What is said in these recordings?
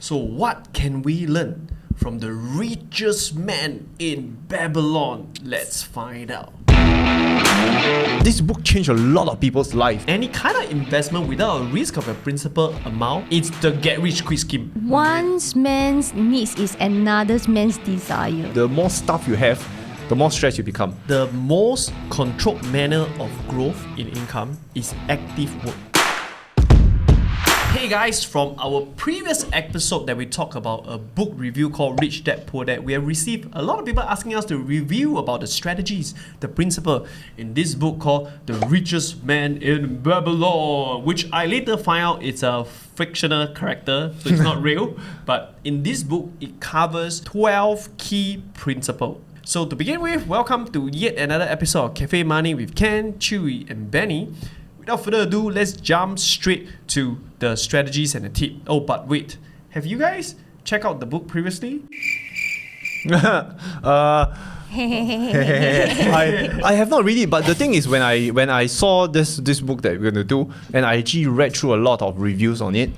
So what can we learn from the richest man in Babylon? Let's find out. This book changed a lot of people's life. Any kind of investment without a risk of a principal amount, it's the get-rich-quick scheme. One man's needs is another man's desire. The more stuff you have, the more stressed you become. The most controlled manner of growth in income is active work. Hey guys, from our previous episode that we talked about a book review called Rich Dad Poor Dad, we have received a lot of people asking us to review about the strategies, the principle in this book called The Richest Man in Babylon, which I later find out it's a fictional character, so it's not real. But in this book, it covers 12 key principles. So to begin with, welcome to yet another episode of Café Money with Ken, Qiuyu, and Benny. Without further ado, let's jump straight to the strategies and the tip. Oh, but wait, have you guys checked out the book previously? I have not read it, but the thing is when I saw this book that we're going to do, and I actually read through a lot of reviews on it,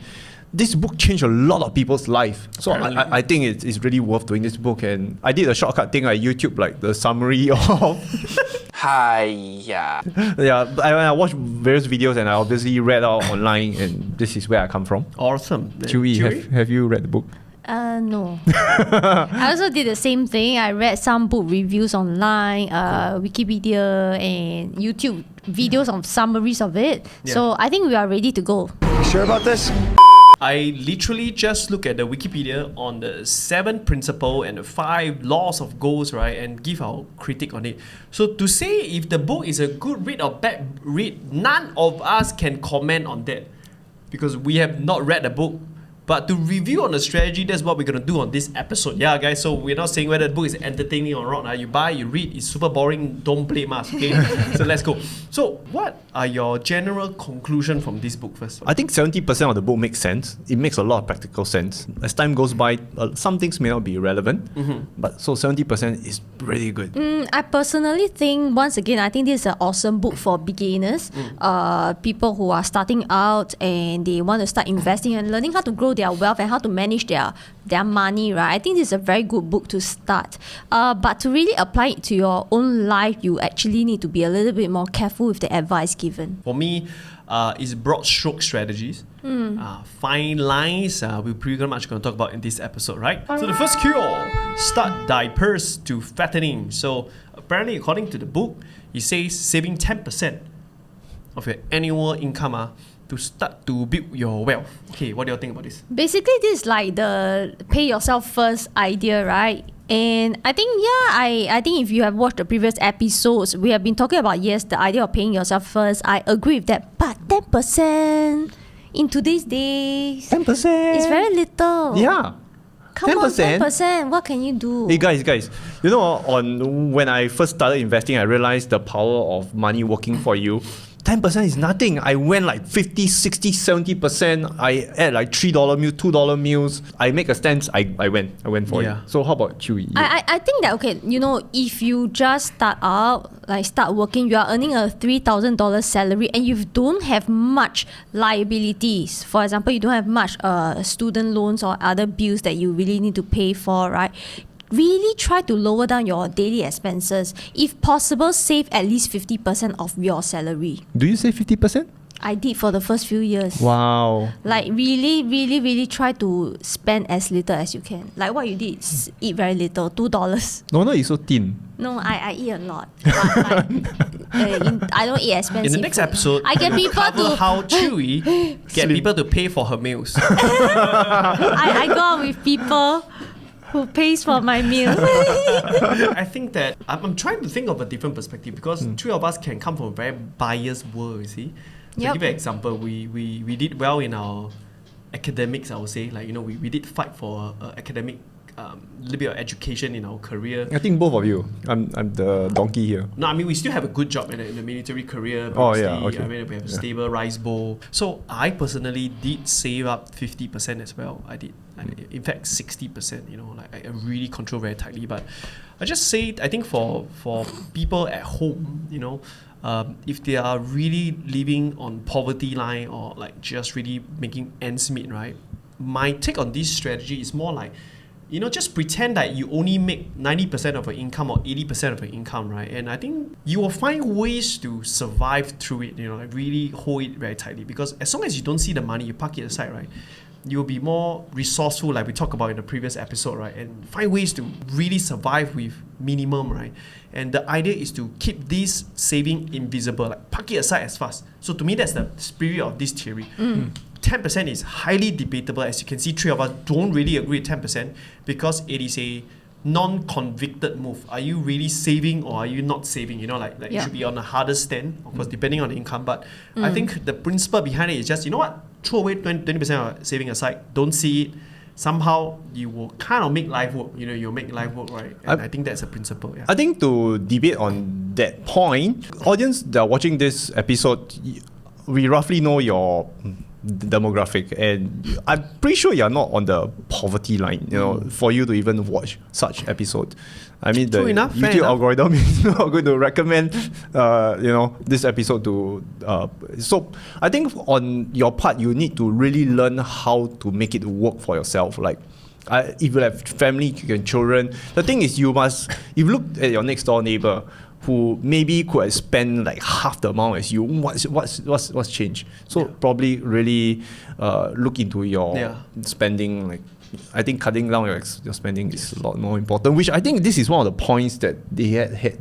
this book changed a lot of people's life. So I think it's really worth doing this book. And I did a shortcut thing. I YouTube like the summary of... Yeah, I watched various videos and I obviously read out online, and this is where I come from. Awesome. Qiuyu, have you read the book? No. I also did the same thing. I read some book reviews online, Wikipedia, and YouTube videos of summaries of it. Yeah. So I think we are ready to go. You sure about this? I literally just look at the Wikipedia on the 7 principle and the 5 laws of goals, right, and give our critique on it. So to say if the book is a good read or bad read, none of us can comment on that because we have not read the book. But to review on the strategy, that's what we're going to do on this episode. Yeah, guys, so we're not saying whether the book is entertaining or not. You buy, you read, it's super boring, don't blame us, okay? So let's go. So what are your general conclusion from this book first? I think 70% of the book makes sense. It makes a lot of practical sense. As time goes by, some things may not be relevant, but so 70% is really good. I personally think, once again, I think this is an awesome book for beginners, people who are starting out and they want to start investing and learning how to grow their wealth and how to manage their money, right? I think this is a very good book to start. But to really apply it to your own life, you actually need to be a little bit more careful with the advice given. For me, it's broad stroke strategies. Fine lines, we're pretty much going to talk about in this episode, right? So the first cure, start diapers to fattening. So apparently, according to the book, it says saving 10% of your annual income to start to build your wealth. Okay, what do you think about this? Basically, this is like the pay yourself first idea, right? And I think, I think if you have watched the previous episodes, we have been talking about, yes, the idea of paying yourself first. I agree with that. But 10% in today's days, 10%? It's very little. Yeah. Come 10%? on, 10%. What can you do? Hey guys, you know, when I first started investing, I realized the power of money working for you. 10% is nothing. I went like 50, 60, 70%. I add like $3 meals, $2 meals. I make a stance, I went for it. So how about Qiuyu? I think that, okay, you know, if you just start out, like start working, you are earning a $3,000 salary and you don't have much liabilities. For example, you don't have much student loans or other bills that you really need to pay for, right? Really try to lower down your daily expenses. If possible, save at least 50% of your salary. Do you say 50%? I did for the first few years. Wow. Like really try to spend as little as you can. Like what you did, eat very little, $2. No, you're so thin. No, I eat a lot. But I don't eat expensive. In the next episode, I get people cover to how Qiuyu get people to pay for her meals. I go out with people who pays for my meal. I think that I'm trying to think of a different perspective because three of us can come from a very biased world, you see. So Yep. give you an example, we did well in our academics, I would say. Like, you know, we did fight for academic little bit of education in our career. I think both of you. I'm the donkey here. No, I mean, we still have a good job in the military career. Oh, yeah, okay. I mean, we have a stable rice bowl. So I personally did save up 50% as well. I did. In fact, 60%, you know, like I really control very tightly. But I just say, I think for people at home, you know, if they are really living on poverty line or like just really making ends meet, right? my take on this strategy is more like, just pretend that you only make 90% of your income or 80% of your income, right? And I think you will find ways to survive through it, really hold it very tightly. Because as long as you don't see the money, you park it aside, right? You'll be more resourceful, like we talked about in the previous episode, right? And find ways to really survive with minimum, right? And the idea is to keep this saving invisible, like park it aside as fast. So to me, that's the spirit of this theory. 10% is highly debatable. As you can see, three of us don't really agree with 10% because it is a non-convicted move. Are you really saving or are you not saving? You should be on a harder stand, of course, depending on the income. But I think the principle behind it is just, throw away 20% of saving aside, don't see it. Somehow you will kind of make life work. You'll make life work, right? And I think that's a principle. Yeah. I think to debate on that point, audience that are watching this episode, we roughly know your demographic, and I'm pretty sure you're not on the poverty line, for you to even watch such episode. I mean, the YouTube algorithm is not going to recommend, this episode to. So I think on your part, you need to really learn how to make it work for yourself. Like, if you have family, you have children. The thing is, if you look at your next door neighbor, who maybe could have spent like half the amount as you, what's changed? So probably really look into your spending. Like, I think cutting down your spending is a lot more important, which I think this is one of the points that they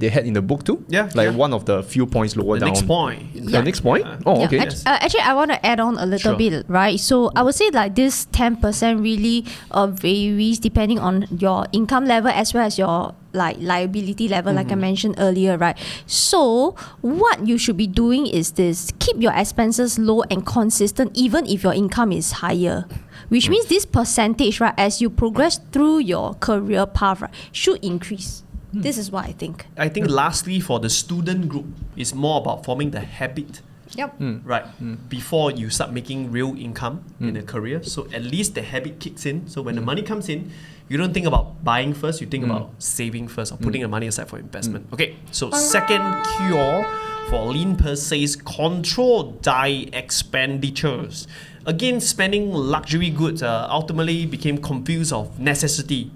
had in the book too. One of the few points lower down. Next point. The next point? Oh, okay. Actually, I want to add on a little bit, right? So I would say like this 10% really varies depending on your income level as well as your liability level, like I mentioned earlier, right? So what you should be doing is this: keep your expenses low and consistent even if your income is higher. Which means this percentage, right, as you progress through your career path, right, should increase. This is what I think. I think lastly, for the student group, it's more about forming the habit. Right. Before you start making real income in a career. So at least the habit kicks in. So when the money comes in, you don't think about buying first, you think about saving first or putting the money aside for investment. Okay, so second cure for lean per se is control die expenditures. Again, spending luxury goods ultimately became confused of necessity.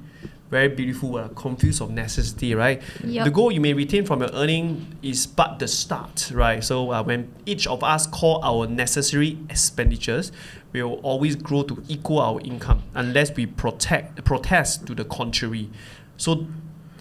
Very beautiful word, confused of necessity, right? The goal you may retain from your earning is but the start, right? So when each of us call our necessary expenditures, we will always grow to equal our income unless we protest to the contrary. So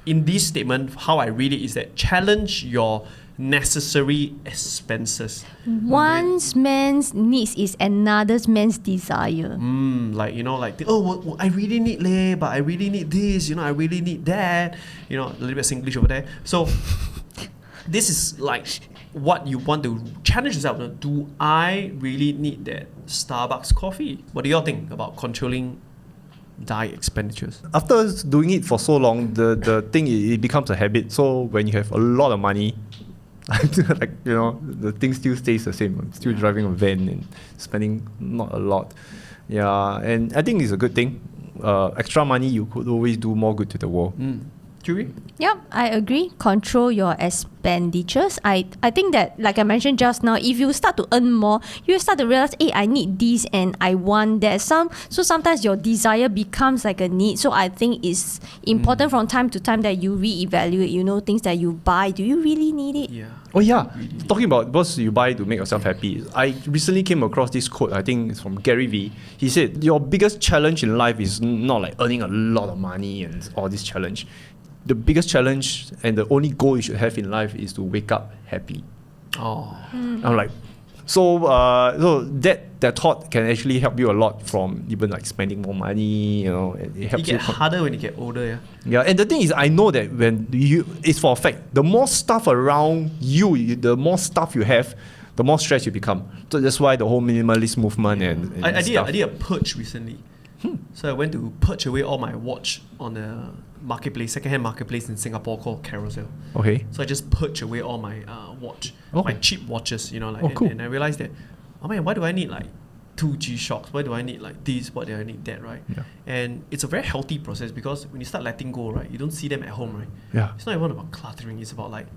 in this statement, how I read it is that challenge your necessary expenses. One man's needs is another man's desire. I really need but I really need this, I really need that, a little bit of English over there. So this is like what you want to challenge yourself. Do I really need that Starbucks coffee? What do y'all think about controlling die expenditures? After doing it for so long, the thing it becomes a habit. So when you have a lot of money, the thing still stays the same. I'm still driving a van and spending not a lot. Yeah, and I think it's a good thing. Extra money, you could always do more good to the world. Qiuyu? Yep, I agree. Control your expenditures. I think that, like I mentioned just now, if you start to earn more, you start to realize, hey, I need this and I want that. So sometimes your desire becomes like a need. So I think it's important from time to time that you reevaluate, things that you buy. Do you really need it? Yeah. Oh yeah, talking about what you buy to make yourself happy. I recently came across this quote, I think it's from Gary Vee. He said, your biggest challenge in life is not like earning a lot of money and all this challenge. The biggest challenge and the only goal you should have in life is to wake up happy. I'm like, so that thought can actually help you a lot from even like spending more money, and it helps you. It gets harder when you get older, Yeah, and the thing is, I know that it's for a fact, the more stuff around you, the more stuff you have, the more stressed you become. So that's why the whole minimalist movement and I stuff. did a purge recently. So I went to purge away all my watch on a marketplace, secondhand marketplace in Singapore called Carousel. Okay. So I just purged away all my my cheap watches, cool. and I realized that, why do I need like 2 G-Shocks? Why do I need like this? Why do I need that, right? Yeah. And it's a very healthy process because when you start letting go, right, you don't see them at home, right? Yeah. It's not even about cluttering. It's about like,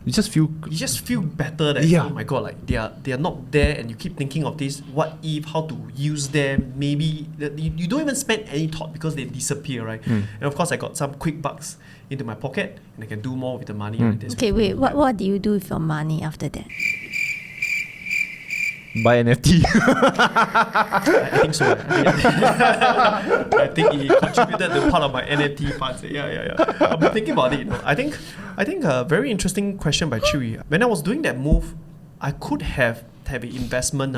You just feel you just feel better that Yeah. oh my god, like they are not there, and you keep thinking of this. What if? How to use them? Maybe you don't even spend any thought because they disappear, right? And of course, I got some quick bucks into my pocket, and I can do more with the money. Right? That's Okay, really wait. bad. What do you do with your money after that? buy NFT. I think so. I think it contributed to part of my NFT funds. Yeah. I've been thinking about it. I think a very interesting question by Qiuyu. When I was doing that move, I could have an investment,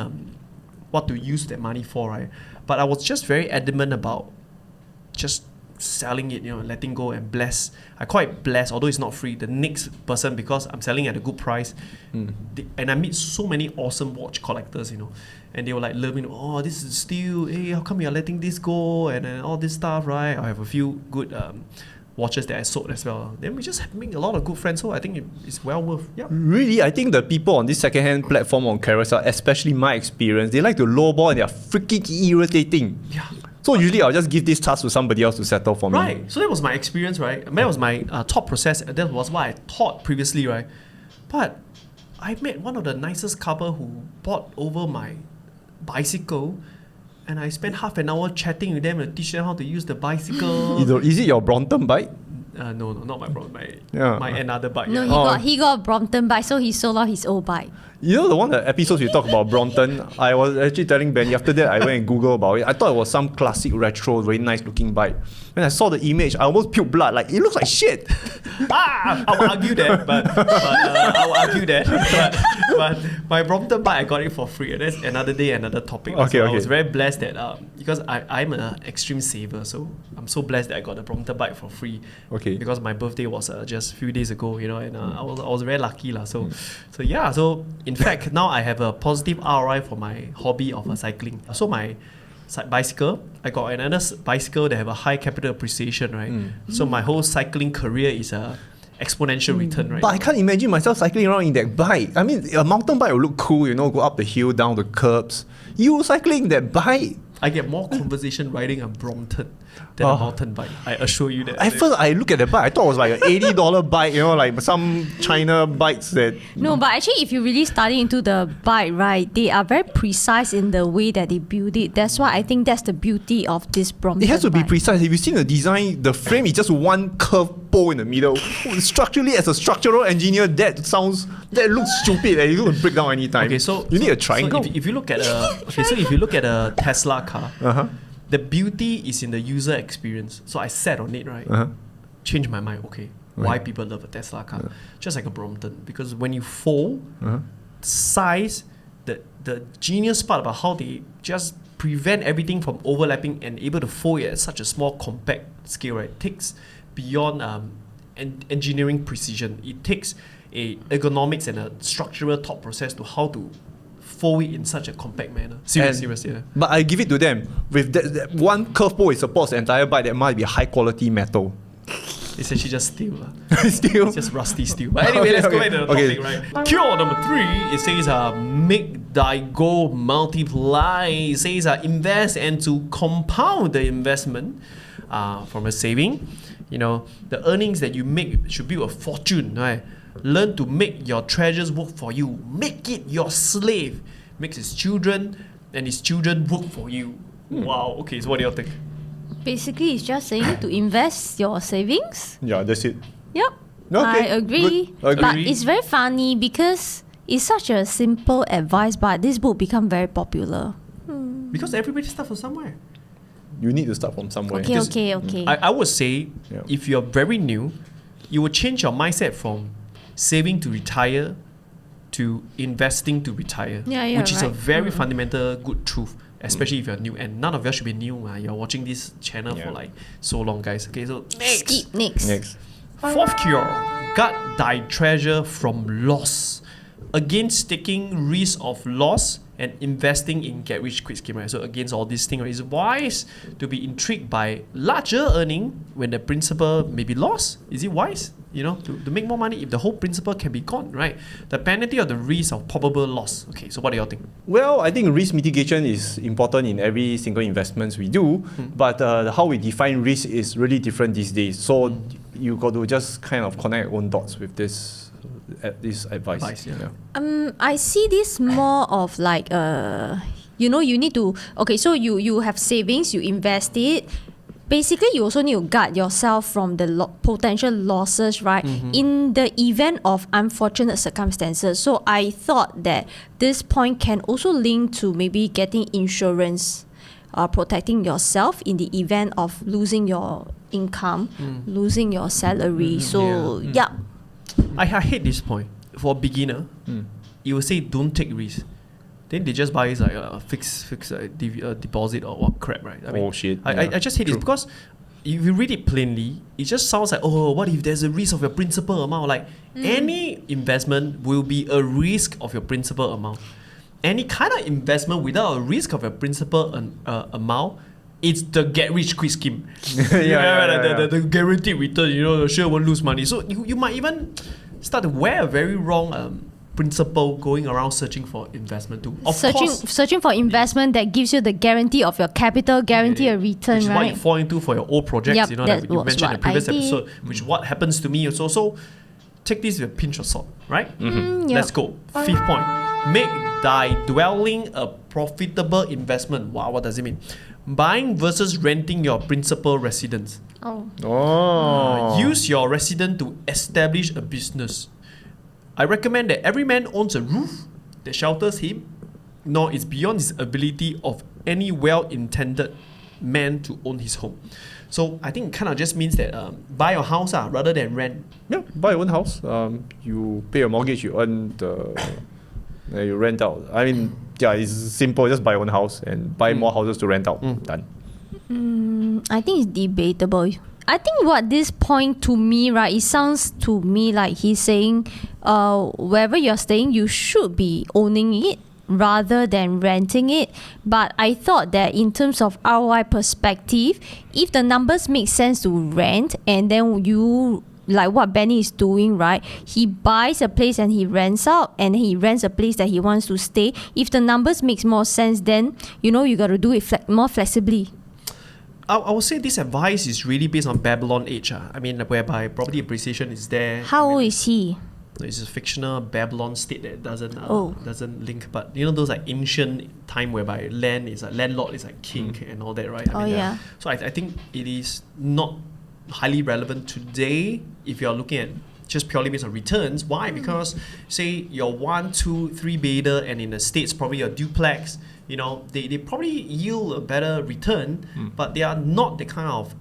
what to use that money for, right? But I was just very adamant about just selling it, letting go and bless. I call it bless, although it's not free. The next person, because I'm selling at a good price, and I meet so many awesome watch collectors, and they were like loving, oh, this is still, hey, how come you're letting this go, and all this stuff, right? I have a few good watches that I sold as well. Then we just make a lot of good friends, so I think it's well worth. Yeah. Really, I think the people on this second-hand platform on Carousel, especially my experience, they like to lowball and they're freaking irritating. Yeah. So usually I'll just give this task to somebody else to settle for me. Right. So that was my experience, right? That was my thought process. That was what I thought previously, right? But I met one of the nicest couple who bought over my bicycle, and I spent half an hour chatting with them and teach them how to use the bicycle. Is it your Brompton bike? No, not my bro, Yeah. my another bike. No, yeah. he got a Brompton bike, so he sold out his old bike. You know the episodes we talked about Brompton, I was actually telling Benny, after that I went and Google about it. I thought it was some classic retro, very nice looking bike. When I saw the image, I almost puked blood. Like, it looks like shit. I will argue that, but I will argue that. But my Brompton bike, I got it for free. And that's another day, another topic. Okay, So I okay. was very blessed that because I'm an extreme saver, so I'm so blessed that I got the Brompton bike for free. Okay. Because my birthday was just a few days ago, and I was very lucky lah. So in fact now I have a positive ROI for my hobby of cycling. So my bicycle, I got another bicycle that have a high capital appreciation, right? So my whole cycling career is a exponential return, right? But I can't imagine myself cycling around in that bike. I mean, a mountain bike will look cool, go up the hill, down the curbs. You cycling that bike? I get more conversation riding a Brompton than a mountain bike. I assure you that. At first, I look at the bike, I thought it was like an $80 bike, like some China bikes that... No, but actually, if you really study into the bike, right, they are very precise in the way that they build it. That's why I think that's the beauty of this Brompton It has to be bike. precise. If you've seen the design, the frame is just one curved pole in the middle. Structurally, as a structural engineer, that looks stupid and it's going to break down anytime. Okay, so you need a triangle. So if you look at a Tesla car, the beauty is in the user experience. So I sat on it, right? Changed my mind. Okay, why people love a Tesla car? Just like a Brompton, because when you fold, size, the genius part about how they just prevent everything from overlapping and able to fold it at such a small compact scale, right? Takes beyond engineering precision. It takes a ergonomics and a structural thought process to how to fold it in such a compact manner. Serious, yeah. But I give it to them. With that one curved pole, it supports the entire bike. That might be high quality metal. It's actually just steel. Still. It's just rusty steel. But anyway, let's go back to the topic, right? Cure number 3, it says make thy goal multiply. It says invest and to compound the investment from a saving. The earnings that you make should build a fortune, right? Learn to make your treasures work for you. Make it your slave. Makes his children and his children work for you. Wow. Okay, so what do you think? Basically, it's just saying to invest your savings. Yeah, that's it. Yep. Okay, I agree. good. But Agree. it's very funny because it's such a simple advice, but this book become very popular. Because everybody starts from somewhere. You need to start from somewhere. Okay. I would say if you're very new, you would change your mindset from saving to retire to investing to retire, Yeah, which is a right. very fundamental good truth, especially if you're new. And none of you should be new. You're watching this channel for like so long, guys. Okay, so Skip next. Next. fourth cure, guard thy treasure from loss. Against taking risk of loss and investing in get rich quick scheme, right? So against all these things, right, it's wise to be intrigued by larger earning when the principal may be lost. Is it wise? To make more money if the whole principal can be gone, right? The penalty of the risk of probable loss. Okay, so what do you all think? Well, I think risk mitigation is important in every single investments we do, but how we define risk is really different these days. So you got to just kind of connect your own dots with this this advice. I see this more of like you need to so you have savings, you invest it. Basically, you also need to guard yourself from the potential losses, right? In the event of unfortunate circumstances. So I thought that this point can also link to maybe getting insurance, protecting yourself in the event of losing your income, losing your salary. I hate this point. For a beginner, you will say don't take risks. Then they just buy like a fixed deposit or what crap, right? I mean, shit. I just hate this because if you read it plainly, it just sounds like, oh, what if there's a risk of your principal amount? Like any investment will be a risk of your principal amount. Any kind of investment without a risk of your principal amount, it's the get rich quick scheme. The guaranteed return, sure won't lose money. So you might even start to wear a very wrong principle going around searching for investment too. Searching for investment that gives you the guarantee of your capital, guarantee a return, which is right? what you fall into for your old projects, Yep, that you mentioned in the previous I did. episode, which what happens to me is also take this with a pinch of salt, right? Let's go. 5th point. Make thy dwelling a profitable investment. Wow, what does it mean? Buying versus renting your principal residence. Use your residence to establish a business. I recommend that every man owns a roof that shelters him, nor is beyond his ability of any well-intended man to own his home. So I think it kind of just means that buy your house rather than rent. Yeah, buy your own house. You pay your mortgage, you earn you rent out. I mean, it's simple. Just buy your own house and buy more houses to rent out. Done. I think it's debatable. I think what this point to me, right, it sounds to me like he's saying wherever you're staying, you should be owning it rather than renting it. But I thought that in terms of ROI perspective, if the numbers make sense to rent and then you, like what Benny is doing, right? He buys a place and he rents out, and he rents a place that he wants to stay. If the numbers makes more sense, then you got to do it more flexibly. I would say this advice is really based on Babylon age. I mean, whereby property appreciation is there. How old is he? It's a fictional Babylon state that doesn't link, but those like ancient time whereby land is like landlord is like king and all that, right? So I think it is not highly relevant today if you're looking at just purely based on returns. Why? Because say you're 1, 2, 3 bedder and in the States probably a duplex, they probably yield a better return, but they are not the kind of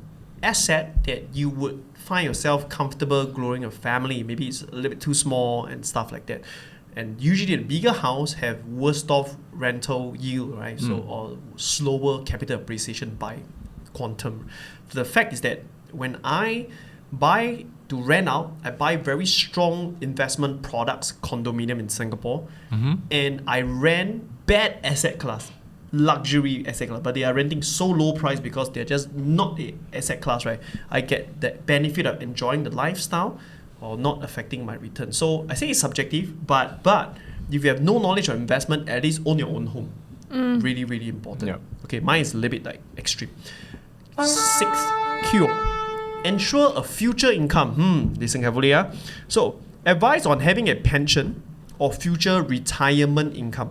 asset that you would find yourself comfortable growing a family. Maybe it's a little bit too small and stuff like that. And usually the bigger house have worse off rental yield, right? So or slower capital appreciation by quantum. The fact is that when I buy to rent out, I buy very strong investment products, condominium in Singapore, and I rent bad asset class, luxury asset class, but they are renting so low price because they're just not a asset class, right? I get that benefit of enjoying the lifestyle or not affecting my return. So I say it's subjective, but if you have no knowledge of investment, at least own your own home. Really, really important. Yeah. Okay, mine is a little bit like extreme. 6th, Q. Ensure a future income. Listen carefully. So, advise on having a pension or future retirement income.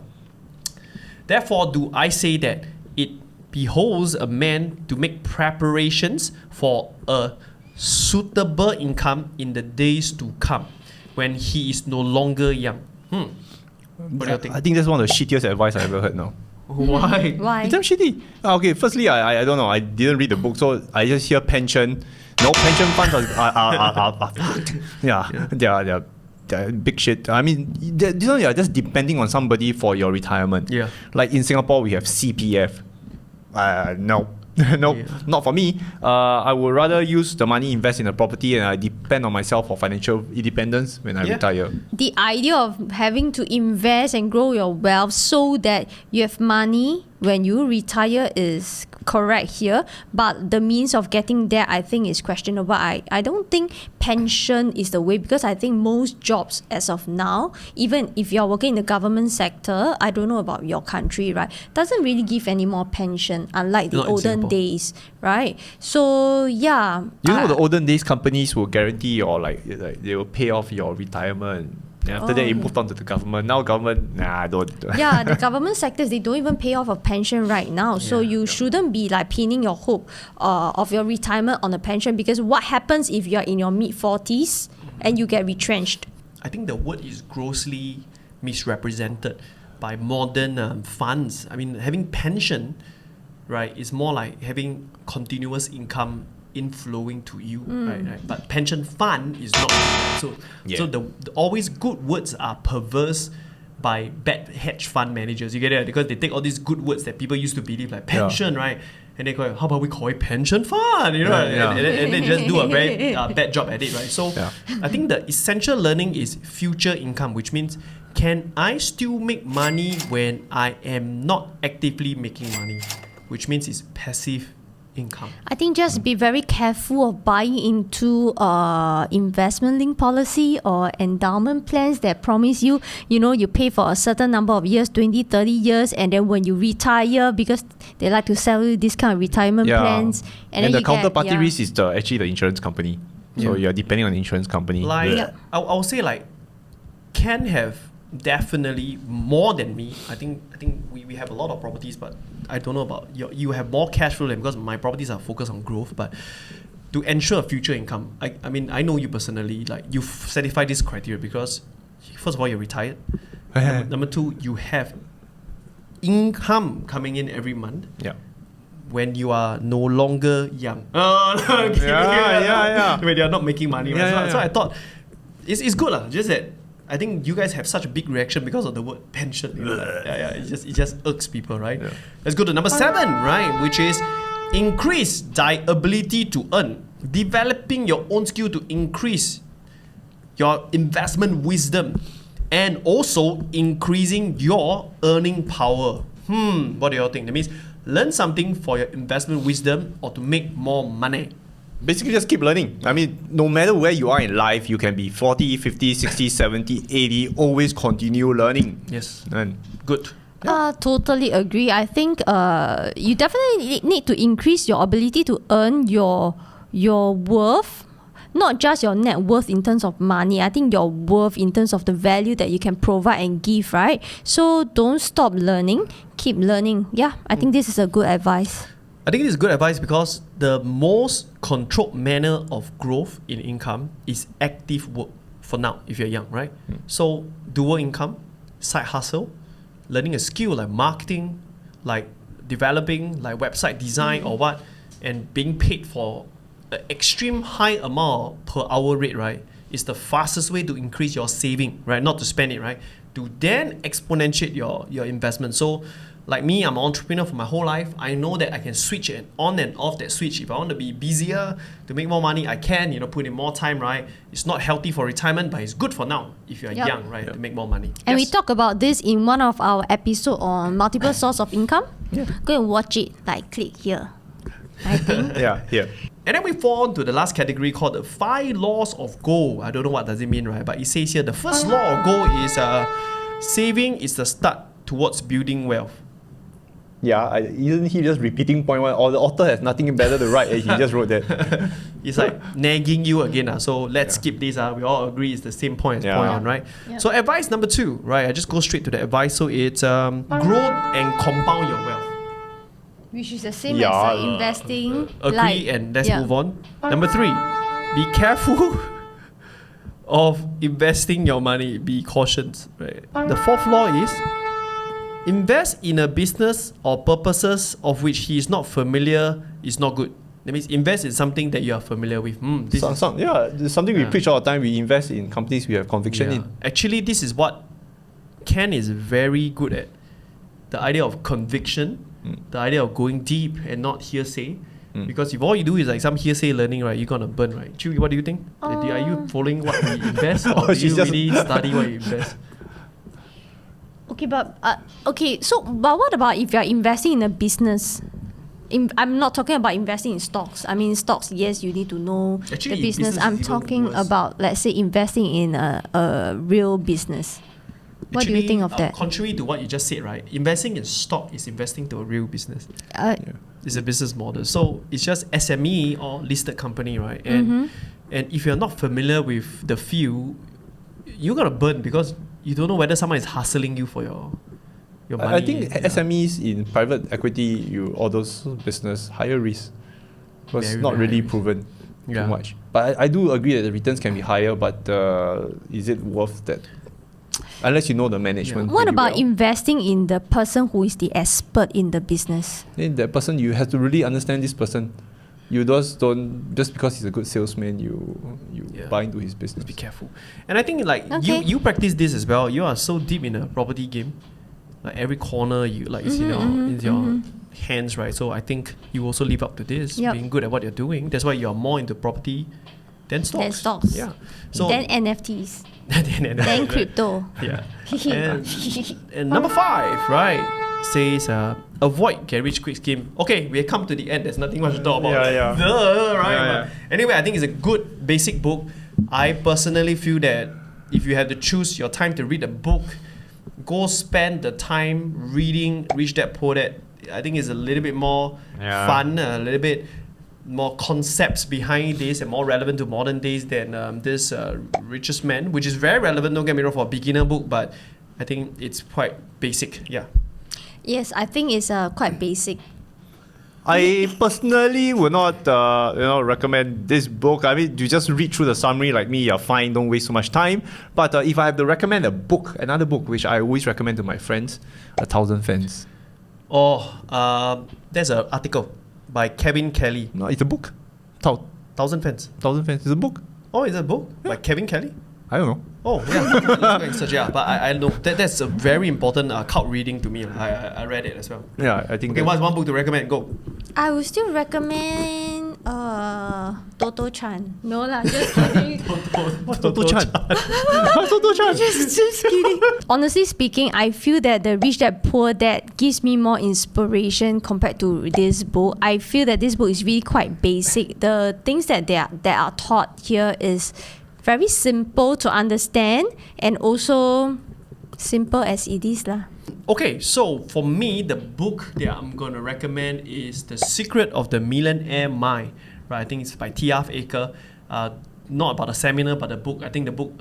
Therefore, do I say that it behoves a man to make preparations for a suitable income in the days to come when he is no longer young. What do you think? I think that's one of the shittiest advice I ever heard now. Why? Why? It's damn shitty. Okay, firstly, I don't know. I didn't read the book, so I just hear pension. No, pension funds are fucked. They're big shit. I mean, you're just depending on somebody for your retirement. Yeah. Like in Singapore, we have CPF. No. Not for me. I would rather use the money, invest in a property, and I depend on myself for financial independence when I retire. The idea of having to invest and grow your wealth so that you have money when you retire is correct here, but the means of getting there, I think, is questionable. I don't think pension is the way, because I think most jobs as of now, even if you're working in the government sector, I don't know about your country, right, doesn't really give any more pension, unlike the Not in olden Singapore. days, right? So yeah, You know, the olden days companies will guarantee your like they will pay off your retirement. And after that, you moved on to the government. Now government, don't. yeah, the government sectors, they don't even pay off a pension right now. So you shouldn't be like pinning your hope of your retirement on a pension, because what happens if you're in your mid-40s and you get retrenched? I think the word is grossly misrepresented by modern funds. I mean, having pension, right, is more like having continuous income inflowing to you, right? But pension fund is not. So the always good words are perverse by bad hedge fund managers. You get it? Because they take all these good words that people used to believe, like pension, right? And they go, how about we call it pension fund? You know, and they just do a very bad job at it, right? So I think the essential learning is future income, which means, can I still make money when I am not actively making money? Which means it's passive income. I think just be very careful of buying into investment linked policy or endowment plans that promise you, you pay for a certain number of years, 20, 30 years, and then when you retire, because they like to sell you this kind of retirement plans. And then the you counterparty risk is actually the insurance company. So you're depending on the insurance company. I'll say can have definitely more than me. I think we have a lot of properties, but I don't know about you have more cash flow than, because my properties are focused on growth. But to ensure future income, I mean, I know you personally, like you've satisfied this criteria because first of all, you're retired. Number two, you have income coming in every month. Yeah. When you are no longer young. Yeah. When you're not making money. Right? So I thought it's good. Just that I think you guys have such a big reaction because of the word pension. It just irks people, right? Yeah. Let's go to number 7, right? Which is increase thy ability to earn. Developing your own skill to increase your investment wisdom, and also increasing your earning power. What do you all think? That means learn something for your investment wisdom or to make more money. Basically, just keep learning. I mean, no matter where you are in life, you can be 40, 50, 60, 70, 80, always continue learning. Yes. And good. Totally agree. I think you definitely need to increase your ability to earn your worth, not just your net worth in terms of money. I think your worth in terms of the value that you can provide and give, right? So don't stop learning, keep learning. Yeah, I think this is a good advice. I think it is good advice because the most controlled manner of growth in income is active work for now, if you're young, right? So dual income, side hustle, learning a skill like marketing, like developing like website design or what, and being paid for an extreme high amount per hour rate, right, is the fastest way to increase your saving, right? Not to spend it, right? To then exponentiate your investment. So like me, I'm an entrepreneur for my whole life. I know that I can switch it on and off that switch. If I want to be busier, to make more money, I can, put in more time, right? It's not healthy for retirement, but it's good for now if you're young, right? To make more money. And we talk about this in one of our episodes on multiple source of income. Go and watch it, click here, I think. yeah. And then we fall on to the last category called the 5 laws of gold. I don't know what does it mean, right? But it says here, the first law of gold is saving is the start towards building wealth. Yeah, isn't he just repeating point 1? Or the author has nothing better to write and he just wrote that. It's like nagging you again. So let's skip this. We all agree it's the same point as point 1, right? Yeah. So advice number 2, right? I just go straight to the advice. So it's grow and compound your wealth. Which is the same as investing. Agree, and let's move on. Number 3, be careful of investing your money. Be cautious, right? The 4th law is invest in a business or purposes of which he is not familiar is not good. That means invest in something that you are familiar with. This is something we preach all the time. We invest in companies we have conviction in. Actually, this is what Ken is very good at. The idea of conviction, the idea of going deep and not hearsay. Because if all you do is like some hearsay learning, right, you're going to burn, right? Qiuyu, what do you think? Are you following what we invest or do you really study what you invest? Okay, but what about if you're investing in a business? I'm not talking about investing in stocks. I mean, stocks, yes, you need to know Actually, the business. business I'm is even talking worse. about, let's say, investing in a real business. What do you think of that? Contrary to what you just said, right? Investing in stock is investing to a real business. It's a business model. So it's just SME or listed company, right? And if you're not familiar with the field, you're gonna burn because you don't know whether someone is hustling you for your money. I think SMEs in private equity, all those business, higher risk. Because Very, not very really high risk. proven Yeah. too much. But I do agree that the returns can be higher, but is it worth that? Unless you know the management. What really about well. investing in the person who is the expert in the business? Then that person, you have to really understand this person. You don't just because he's a good salesman, you buy into his business. Be careful. And I think like Okay. you practice this as well. You are so deep in a property game. Like every corner you like is in your hands, right? So I think you also live up to this, Yup. being good at what you're doing. That's why you're more into property than stocks. Than stocks. Yeah. So Then NFTs. then Then crypto. Yeah. And number 5, right, says avoid get rich quick scheme. Okay, we have come to the end. There's nothing much to talk about. Yeah. Duh, right? Yeah, But anyway, I think it's a good basic book. I personally feel that if you have to choose your time to read a book, go spend the time reading Rich Dad Poor Dad. I think it's a little bit more fun, a little bit more concepts behind this and more relevant to modern days than this Richest Man, which is very relevant, don't get me wrong, for a beginner book, but I think it's quite basic. Yeah. Yes, I think it's quite basic. I personally would not recommend this book. I mean, you just read through the summary like me, you're fine, don't waste so much time. But if I have to recommend another book, which I always recommend to my friends, 1,000 Fans. There's an article by Kevin Kelly. No, it's a book. 1,000 Fans. 1,000 Fans is a book. Oh, is it a book by Kevin Kelly? I don't know. Oh, yeah. Let's go and search. Yeah, but I know that's a very important cult reading to me. I read it as well. Yeah, I think. Okay, what's one book to recommend? Go. I would still recommend Toto Chan. No lah, just kidding. What's Toto Chan? What's Toto Chan? just kidding. Honestly speaking, I feel that the Rich Dad Poor Dad gives me more inspiration compared to this book. I feel that this book is really quite basic. The things that are taught here is very simple to understand and also simple as it is lah. Okay, so for me, the book that I'm going to recommend is The Secret of the Millionaire Mind. Right, I think it's by T. Harv Eker. Not about a seminar, but the book. I think the book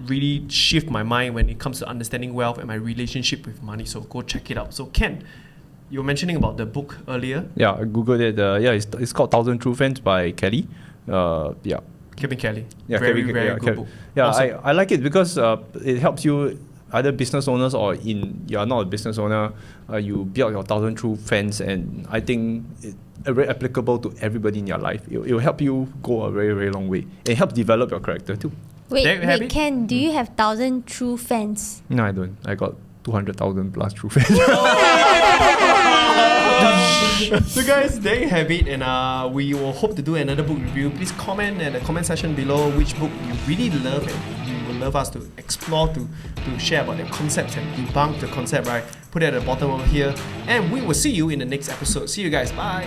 really shifted my mind when it comes to understanding wealth and my relationship with money. So go check it out. So Ken, you were mentioning about the book earlier. Yeah, I googled it. It's called 1,000 True Fans by Kelly. Yeah. Kevin Kelly. Yeah, very Kevin, good book. Yeah, Awesome. I like it because it helps you, either business owners or you're not a business owner, you build your 1,000 True Fans, and I think it's very applicable to everybody in your life. It will help you go a very, very long way. It helps develop your character too. There you have it. Ken, do you have 1,000 true fans? No, I don't. I got 200,000 plus True Fans. So guys, there you have it, and we will hope to do another book review. Please comment in the comment section below which book you really love and you would love us to explore, to share about the concepts and debunk the concept, right? Put it at the bottom over here, and we will see you in the next episode. See you guys, bye.